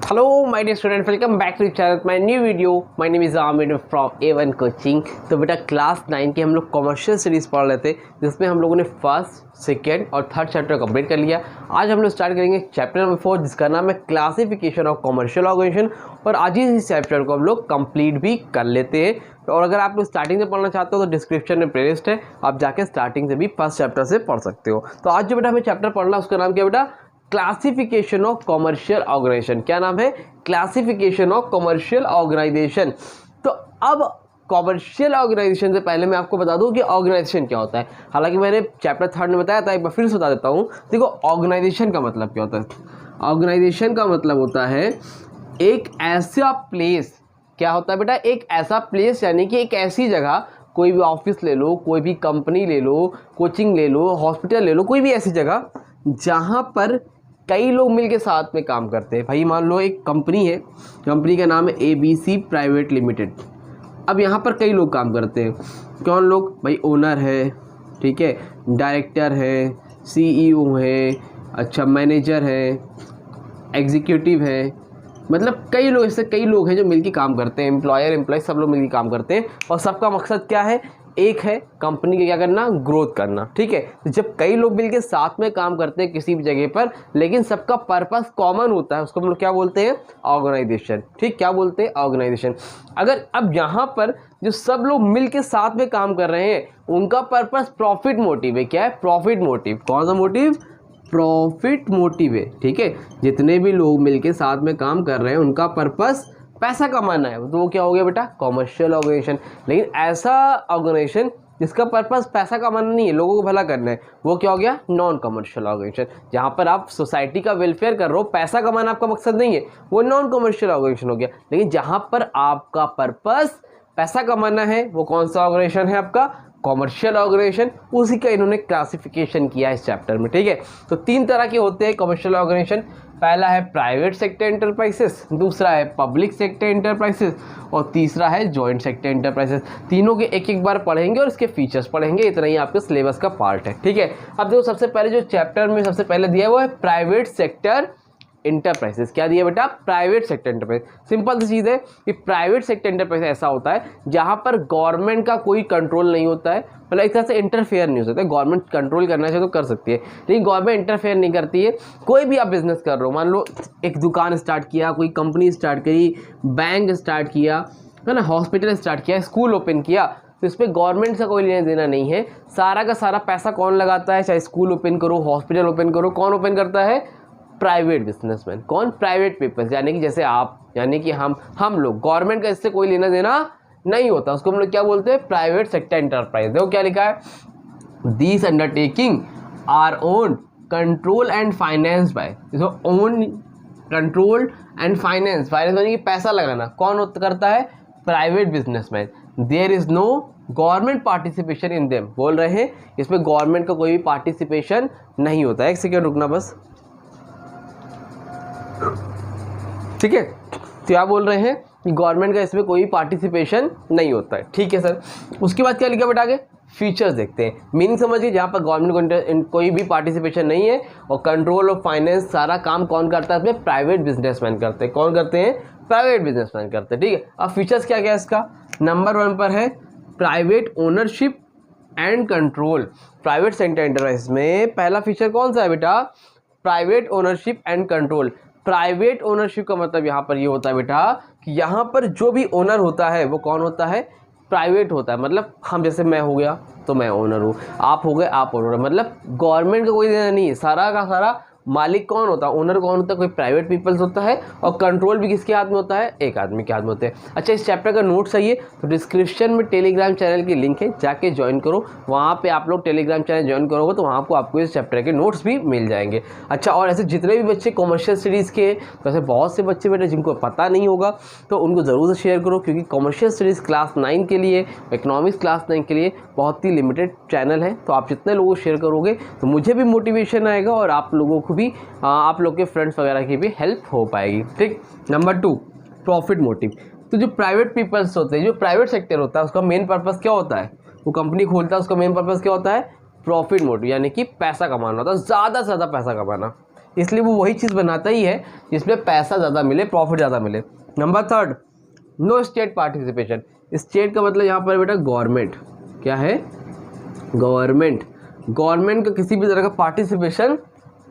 Hello my dear student, welcome back to channel my new video. My name is Aamir from A1 coaching. तो बेटा class 9 की हम लोग commercial series पढ़ रहे थे, जिसमें हम लोगों ने फर्स्ट, सेकेंड और थर्ड चैप्टर कंप्लीट कर लिया। आज हम लोग स्टार्ट करेंगे चैप्टर नंबर 4, जिसका नाम है क्लासिफिकेशन ऑफ कॉमर्शियल ऑर्गेनाइजेशन। और आज ही इस चैप्टर को हम लोग कंप्लीट भी कर लेते हैं। और अगर आप लोग स्टार्टिंग से पढ़ना चाहते हो तो डिस्क्रिप्शन में प्लेलिस्ट है, आप जाके स्टार्टिंग से भी फर्स्ट चैप्टर से पढ़ सकते हो। तो आज जो बेटा हमें चैप्टर पढ़ना है उसका नाम क्या बेटा? Classification of commercial organisation. क्या नाम है? Classification of commercial organisation. तो अब कॉमर्शियल ऑर्गेनाइजेशन से पहले मैं आपको बता दूं कि ऑर्गेनाइजेशन क्या होता है। हालांकि मैंने चैप्टर 3 में बताया था, एक बार फिर से बता देता हूं। देखो, ऑर्गेनाइजेशन का मतलब क्या होता है? ऑर्गेनाइजेशन का मतलब होता है एक ऐसा प्लेस। क्या होता है बेटा? एक ऐसा प्लेस, यानी कि एक ऐसी जगह, कोई भी ऑफिस ले लो, कोई भी कंपनी ले लो, कोचिंग ले लो, हॉस्पिटल ले लो, कोई भी ऐसी जगह जहाँ पर कई लोग मिलके साथ में काम करते हैं। भाई मान लो एक कंपनी है, कंपनी का नाम है ABC प्राइवेट लिमिटेड। अब यहाँ पर कई लोग काम करते हैं। कौन लोग? भाई ओनर है, ठीक है, डायरेक्टर है, CEO है, अच्छा मैनेजर है, एग्जीक्यूटिव है, मतलब कई लोग, इससे कई लोग हैं जो मिलके काम करते हैं। एम्प्लॉयर एम्प्लॉय सब लोग मिलके काम करते हैं, और सबका मकसद क्या है? एक है, कंपनी के क्या करना? ग्रोथ करना। ठीक है, तो जब कई लोग मिलके साथ में काम करते हैं किसी भी जगह पर, लेकिन सबका पर्पस कॉमन होता है, उसको हम लोग क्या बोलते हैं? ऑर्गेनाइजेशन। ठीक, क्या बोलते हैं? ऑर्गेनाइजेशन। अगर अब यहाँ पर जो सब लोग मिलके साथ में काम कर रहे हैं, उनका पर्पस प्रॉफिट मोटिव है। क्या है? Profit motive. कौन सा मोटिव? प्रॉफिट मोटिव है। ठीक है, जितने भी लोग मिलके साथ में काम कर रहे हैं उनका पर्पस पैसा कमाना है, तो वो क्या हो गया बेटा? Commercial organisation. लेकिन ऐसा ऑर्गेनाइजेशन जिसका पर्पस पैसा कमाना नहीं है, लोगों को भला करना है, वो क्या हो गया? Non commercial organisation. जहाँ पर आप सोसाइटी का वेलफेयर कर रहे हो, पैसा कमाना आपका मकसद नहीं है, वो नॉन कमर्शियल ऑर्गेनाइजेशन हो गया। लेकिन जहाँ पर आपका पर्पस पैसा कमाना है, वो कौन सा ऑर्गेनाइजेशन है? आपका कॉमर्शियल ऑर्गेनाइजेशन। उसी का इन्होंने क्लासिफिकेशन किया है इस चैप्टर में। ठीक है, तो 3 तरह के होते हैं कॉमर्शियल ऑर्गेनाइजेशन। पहला है प्राइवेट सेक्टर एंटरप्राइजेस, दूसरा है पब्लिक सेक्टर एंटरप्राइजेस, और तीसरा है जॉइंट सेक्टर एंटरप्राइजेस। तीनों के एक एक बार पढ़ेंगे और इसके फीचर्स पढ़ेंगे। इतना ही आपके सिलेबस का पार्ट है। ठीक है, अब देखो, सबसे पहले जो चैप्टर में सबसे पहले दिया है वो है प्राइवेट सेक्टर इंटरप्राइजेस। क्या दिया बेटा? Private sector enterprise. सिंपल सी चीज़ है कि प्राइवेट सेक्टर इंटरप्राइज ऐसा होता है जहां पर गवर्नमेंट का कोई कंट्रोल नहीं होता है, मतलब एक तरह से इंटरफेयर नहीं हो सकता। गवर्नमेंट कंट्रोल करना चाहिए तो कर सकती है, लेकिन गवर्नमेंट इंटरफेयर नहीं करती है। कोई भी आप बिजनेस कर रहे हो, मान लो एक दुकान स्टार्ट किया, कोई कंपनी स्टार्ट करी, बैंक स्टार्ट किया है ना, हॉस्पिटल स्टार्ट किया, स्कूल ओपन किया, तो इस पर गवर्नमेंट से कोई लेना देना नहीं है। सारा का सारा पैसा कौन लगाता है? चाहे स्कूल ओपन करो, हॉस्पिटल ओपन करो, कौन ओपन करता है? Private businessman. कौन? प्राइवेट पीपल्स, यानी कि जैसे आप, यानी कि हम लोग। गवर्नमेंट का इससे कोई लेना देना नहीं होता, उसको हम लोग क्या बोलते हैं? Private sector enterprise. देखो क्या लिखा है? These undertaking are own control and finance by, own control and finance. Finance यानी कि पैसा लगाना कौन करता है? Private businessman. There is no government participation in them. बोल रहे हैं इसमें गवर्नमेंट का कोई भी पार्टिसिपेशन नहीं होता है। एक सेकेंड रुकना बस। ठीक है, तो क्या बोल रहे हैं कि गवर्नमेंट का इसमें कोई पार्टिसिपेशन नहीं होता है। ठीक है सर, उसके बाद क्या लिखा बेटा आगे? फीचर्स देखते हैं। मीनिंग समझिए, जहाँ पर गवर्नमेंट को कोई भी पार्टिसिपेशन नहीं है और कंट्रोल ऑफ फाइनेंस, सारा काम कौन करता है इसमें? प्राइवेट बिजनेसमैन करते हैं। कौन करते हैं? प्राइवेट बिजनेसमैन करते हैं। ठीक है, अब फीचर्स क्या क्या है इसका? नंबर 1 पर है private ownership and control. Private sector enterprise में पहला फीचर कौन सा है बेटा? Private ownership and control. Private ownership का मतलब यहाँ पर ये होता है बेटा कि यहाँ पर जो भी ओनर होता है वो कौन होता है? प्राइवेट होता है। मतलब हम, जैसे मैं हो गया तो मैं ओनर हूँ, आप हो गए आप ओनर, मतलब गवर्नमेंट का कोई देना नहीं है। सारा का सारा मालिक कौन होता है? ओनर कौन होता है? कोई प्राइवेट पीपल्स होता है, और कंट्रोल भी किसके हाथ में होता है? एक आदमी के हाथ में होते हैं। अच्छा, इस चैप्टर का नोट चाहिए तो डिस्क्रिप्शन में टेलीग्राम चैनल की लिंक है, जाके ज्वाइन करो। वहाँ पे आप लोग टेलीग्राम चैनल ज्वाइन करोगे तो वहाँ आपको इस चैप्टर के नोट्स भी मिल जाएंगे। अच्छा, और ऐसे जितने भी बच्चे कॉमर्शियल स्टडीज़ के, तो ऐसे बहुत से बच्चे बेटे जिनको पता नहीं होगा, तो उनको ज़रूर से शेयर करो, क्योंकि कॉमर्शियल स्टडीज़ क्लास 9 के लिए, इकोनॉमिक्स क्लास 9 के लिए बहुत ही लिमिटेड चैनल है। तो आप जितने लोगों को शेयर करोगे तो मुझे भी मोटिवेशन आएगा, और आप लोगों को भी, आप लोग के फ्रेंड्स वगैरह की भी हेल्प हो पाएगी। ठीक, नंबर 2 प्रॉफिट मोटिव। तो जो प्राइवेट पीपल्स होते हैं, जो प्राइवेट सेक्टर होता है, उसका मेन पर्पस क्या होता है? वो कंपनी खोलता है, उसका मेन पर्पस क्या होता है? प्रॉफिट मोटिव, यानी कि पैसा कमाना होता है, ज़्यादा से ज़्यादा पैसा कमाना। इसलिए वो वही चीज़ बनाता ही है जिसमें पैसा ज़्यादा मिले, प्रॉफिट ज़्यादा मिले। Number third, no state participation. State का मतलब यहाँ पर बेटा गवर्नमेंट, क्या है, गवर्नमेंट। गवर्नमेंट का किसी भी तरह का पार्टिसिपेशन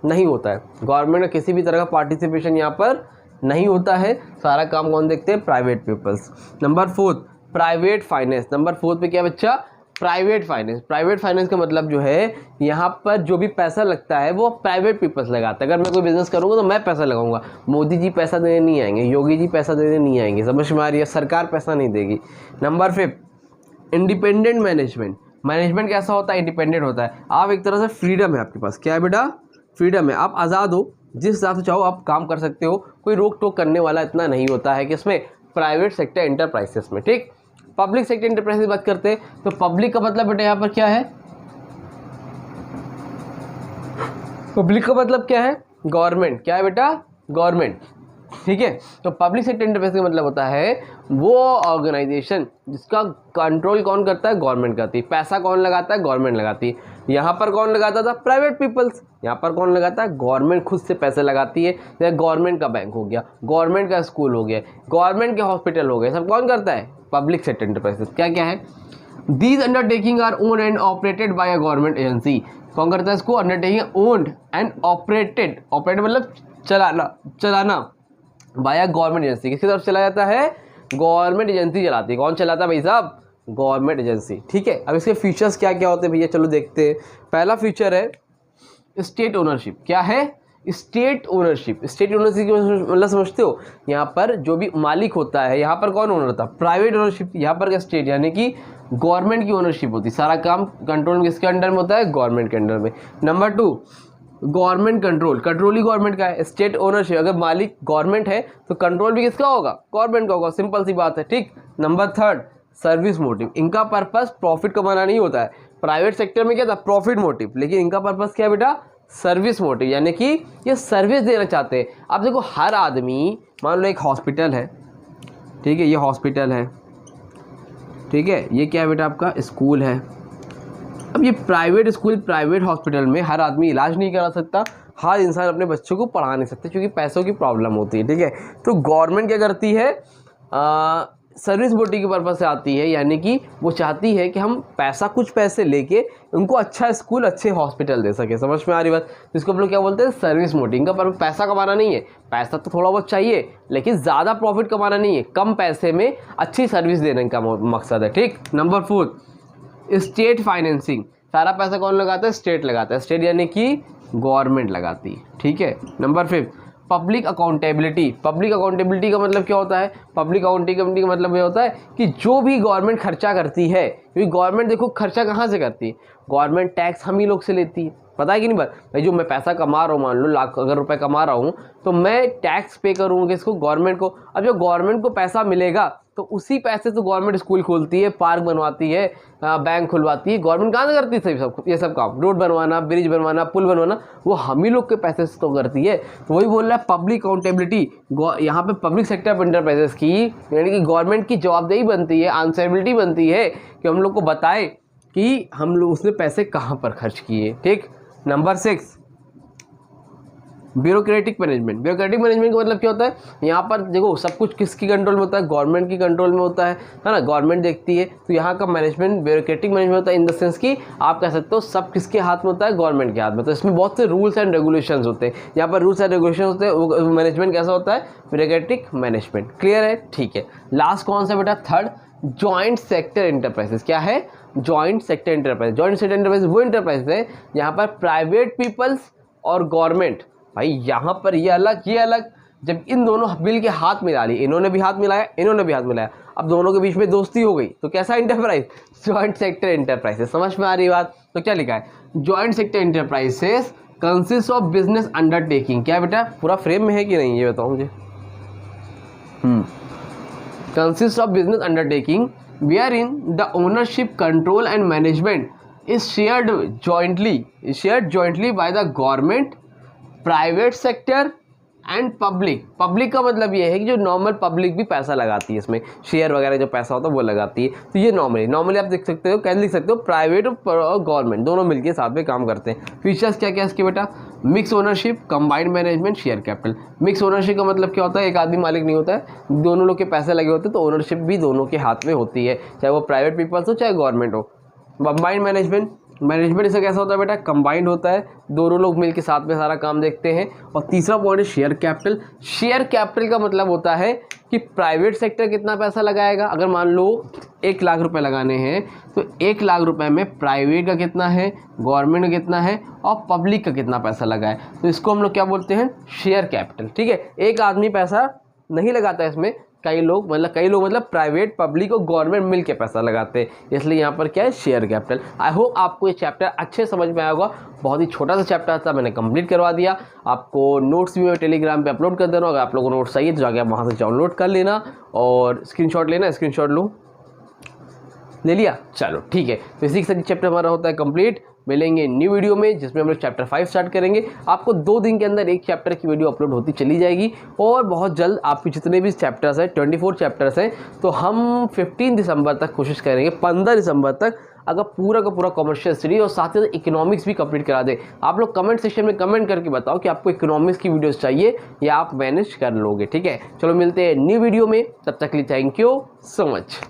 नहीं होता है, गवर्नमेंट का किसी भी तरह का पार्टिसिपेशन यहाँ पर नहीं होता है। सारा काम कौन देखते हैं, private peoples. Number fourth, private finance. Number fourth पे क्या बच्चा, प्राइवेट फाइनेंस। प्राइवेट फाइनेंस का मतलब जो है यहाँ पर जो भी पैसा लगता है वो प्राइवेट पीपल्स लगाता है। अगर मैं कोई बिजनेस करूँगा तो मैं पैसा लगाऊंगा, मोदी जी पैसा देने नहीं आएंगे, योगी जी पैसा देने नहीं आएंगे, समझ में आ रही है, सरकार पैसा नहीं देगी। Number fifth, independent management. Management कैसा होता है, इंडिपेंडेंट होता है। आप एक तरह से फ्रीडम है आपके पास, क्या है बेटा, फ्रीडम है, आप आज़ाद हो, जिस हिसाब से चाहो आप काम कर सकते हो, कोई रोक टोक करने वाला इतना नहीं होता है कि इसमें प्राइवेट सेक्टर एंटरप्राइजेस में। ठीक, पब्लिक सेक्टर एंटरप्राइज की बात करते हैं तो पब्लिक का मतलब बेटा यहाँ पर क्या है, पब्लिक का मतलब क्या है, गवर्नमेंट। क्या है बेटा, गवर्नमेंट। ठीक है, तो पब्लिक सेक्टर एंटरप्राइज का मतलब होता है वो ऑर्गेनाइजेशन जिसका कंट्रोल कौन करता है, गवर्नमेंट करती है, पैसा कौन लगाता है, गवर्नमेंट लगाती है। यहाँ पर कौन लगाता था, प्राइवेट पीपल्स। यहाँ पर कौन लगाता है, गवर्नमेंट खुद से पैसे लगाती है। जैसे गवर्नमेंट का बैंक हो गया, गवर्नमेंट का स्कूल हो गया, गवर्नमेंट के हॉस्पिटल हो गए, सब कौन करता है, पब्लिक सेक्टर एंटरप्राइजेस। क्या क्या है, these undertaking are owned and operated by a government agency. कौन करता है इसको, undertaking owned and operated. Operated मतलब चलाना, चलाना बाय गवर्नमेंट एजेंसी। किसकी तरफ चला जाता है, गवर्नमेंट एजेंसी चलाती है। कौन चलाता है भाई साहब, गवर्नमेंट एजेंसी। ठीक है, अब इसके फीचर्स क्या क्या होते हैं भैया, चलो देखते हैं। पहला फीचर है स्टेट ओनरशिप। क्या है, स्टेट ओनरशिप। स्टेट ओनरशिप मतलब समझते हो, यहाँ पर जो भी मालिक होता है, यहाँ पर कौन ओनर होता है, प्राइवेट ओनरशिप। यहाँ पर क्या, स्टेट यानी कि गवर्नमेंट की ओनरशिप होती है। सारा काम कंट्रोल किसके अंडर में होता है, गवर्नमेंट के अंडर में। Number two, government control. Control ही गवर्नमेंट का है। स्टेट ओनरशिप, अगर मालिक गवर्नमेंट है तो कंट्रोल भी किसका होगा, गवर्नमेंट का होगा, सिंपल सी बात है। ठीक, नंबर थर्ड, सर्विस मोटिव। इनका पर्पस प्रॉफिट कमाना नहीं होता है। प्राइवेट सेक्टर में क्या था, प्रॉफिट मोटिव, लेकिन इनका पर्पस क्या है बेटा, सर्विस मोटिव, यानी कि ये सर्विस देना चाहते हैं। अब देखो हर आदमी, मान लो एक हॉस्पिटल है, ठीक है, ये हॉस्पिटल है, ठीक है, ये क्या है बेटा आपका स्कूल है। अब ये प्राइवेट स्कूल, प्राइवेट हॉस्पिटल में हर आदमी इलाज नहीं करा सकता, हर इंसान अपने बच्चों को पढ़ा नहीं सकते क्योंकि पैसों की प्रॉब्लम होती है। ठीक है, तो गवर्नमेंट क्या करती है, सर्विस मोटिव के पर्पज से आती है, यानी कि वो चाहती है कि हम पैसा, कुछ पैसे लेके उनको अच्छा स्कूल, अच्छे हॉस्पिटल दे सके। समझ में आ रही बात, जिसको हम लोग क्या बोलते हैं, सर्विस मोटिव। इनका पर्पज पैसा कमाना नहीं है, पैसा तो थोड़ा बहुत चाहिए लेकिन ज़्यादा प्रॉफिट कमाना नहीं है, कम पैसे में अच्छी सर्विस देने का मकसद है। ठीक, नंबर फोर्थ, स्टेट फाइनेंसिंग। सारा पैसा कौन लगाता है, स्टेट लगाता है। स्टेट यानी कि गवर्नमेंट लगाती है। ठीक है, number fifth, public accountability. Public accountability का मतलब क्या होता है, पब्लिक अकाउंटेबिलिटी का मतलब ये होता है कि जो भी गवर्नमेंट खर्चा करती है, क्योंकि गवर्नमेंट देखो खर्चा कहाँ से करती है, गवर्नमेंट टैक्स हम ही लोग से लेती है। पता है कि नहीं बात भाई, जो मैं पैसा कमा रहा हूँ, मान लो लाख अगर रुपए कमा रहा हूँ तो मैं टैक्स पे करूँगा किसको, गवर्नमेंट को। अब जो गवर्नमेंट को पैसा मिलेगा तो उसी पैसे से गवर्नमेंट स्कूल खोलती है, पार्क बनवाती है, बैंक खुलवाती है। गवर्नमेंट कहाँ से करती है ये सब काम, रोड बनवाना, ब्रिज बनवाना, पुल बनवाना, वो हम ही लोग के पैसे से तो करती है। तो वही बोल रहा है पब्लिक अकाउंटेबिलिटी। यहाँ पे पब्लिक सेक्टर एंटरप्राइजेस की, यानी कि गवर्नमेंट की जवाबदेही बनती है, आंसरेबिलिटी बनती है कि हम लोग को बताए कि हम लोग उसने पैसे कहाँ पर खर्च किए। ठीक, number six, bureaucratic management. Bureaucratic management का मतलब क्या होता है, यहाँ पर देखो सब कुछ किसकी कंट्रोल में होता है, गवर्नमेंट की कंट्रोल में होता है ना, गवर्नमेंट देखती है। तो यहाँ का मैनेजमेंट ब्यूरोक्रेटिक मैनेजमेंट होता है, इन द सेंस कि आप कह सकते हो सब किसके हाथ में होता है, गवर्नमेंट के हाथ में। तो इसमें बहुत से रूल्स एंड रेगुलेशंस होते हैं, यहाँ पर रूल्स एंड रेगुलेशन होते हैं। मैनेजमेंट कैसा होता है, ब्यूरोक्रेटिक मैनेजमेंट। क्लियर है, ठीक है। लास्ट कौन सा बेटा, थर्ड, जॉइंट सेक्टर एंटरप्राइजेस। क्या है, joint sector enterprise. Joint sector enterprise वो एंटरप्राइज है यहाँ पर प्राइवेट पीपल्स और गवर्नमेंट, भाई यहाँ पर ये अलग ये अलग, जब इन दोनों मिल के हाथ मिला ली, इन्होंने भी हाथ मिलाया, इन्होंने भी हाथ मिलाया, अब दोनों के बीच में दोस्ती हो गई, तो कैसा एंटरप्राइज, जॉइंट सेक्टर एंटरप्राइजेस। समझ में आ रही बात, तो क्या लिखा है, joint sector enterprises consist of business undertaking. क्या बेटा पूरा फ्रेम में है कि नहीं ये बताओ मुझे। Consist of business undertaking wherein the ownership, control and management is shared jointly by the government, private sector and public. Public का मतलब ये है कि जो नॉर्मल पब्लिक भी पैसा लगाती है इसमें, शेयर वगैरह जो पैसा होता है वो लगाती है। तो ये नॉर्मली आप देख सकते हो, कैसे लिख सकते हो, प्राइवेट और गवर्नमेंट दोनों मिलकर साथ में काम करते हैं। फीचर्स क्या क्या इसके बेटा, mix ownership, combined management, share capital. Mix ownership का मतलब क्या होता है, एक आदमी मालिक नहीं होता है, दोनों लोग के पैसे लगे होते हैं, तो ओनरशिप भी दोनों के हाथ में होती है, चाहे वो प्राइवेट पीपल्स हो चाहे गवर्नमेंट हो। कंबाइंड मैनेजमेंट, मैनेजमेंट इसका कैसा होता है बेटा, कंबाइंड होता है, दोनों लोग मिलकर साथ में सारा काम देखते हैं। और तीसरा पॉइंट है शेयर कैपिटल। शेयर कैपिटल का मतलब होता है कि प्राइवेट सेक्टर कितना पैसा लगाएगा। अगर मान लो 1 लाख रुपए लगाने हैं तो 1 लाख रुपए में प्राइवेट का कितना है, गवर्नमेंट का कितना है और पब्लिक का कितना पैसा लगाए, तो इसको हम लोग क्या बोलते हैं, शेयर कैपिटल। ठीक है, एक आदमी पैसा नहीं लगाता है इसमें, कई लोग मतलब प्राइवेट, पब्लिक और गवर्नमेंट मिल के पैसा लगाते हैं, इसलिए यहाँ पर क्या है, शेयर कैपिटल। आई होप आपको ये चैप्टर अच्छे समझ में आया होगा। बहुत ही छोटा सा चैप्टर था, मैंने कंप्लीट करवा दिया। आपको नोट्स भी मैं टेलीग्राम पे अपलोड कर दे रहा हूँ, अगर आप लोगों को नोट्स चाहिए तो जाके आप वहाँ से डाउनलोड कर लेना और स्क्रीनशॉट लेना। स्क्रीनशॉट लो, ले लिया, चलो ठीक है। तो इसी के साथ चैप्टर हमारा होता है कंप्लीट। मिलेंगे न्यू वीडियो में जिसमें हम लोग चैप्टर 5 स्टार्ट करेंगे। आपको 2 दिन के अंदर एक चैप्टर की वीडियो अपलोड होती चली जाएगी और बहुत जल्द आपके जितने भी चैप्टर्स हैं, 24 चैप्टर्स हैं, तो हम 15 दिसंबर तक कोशिश करेंगे, 15 दिसंबर तक अगर पूरा का पूरा कमर्शियल सीरीज और साथ ही इकोनॉमिक्स भी कंप्लीट करा दे। आप लोग कमेंट सेक्शन में कमेंट करके बताओ कि आपको इकोनॉमिक्स की वीडियोस चाहिए या आप मैनेज कर लोगे। ठीक है, चलो मिलते हैं न्यू वीडियो में, तब तक के लिए थैंक यू सो मच।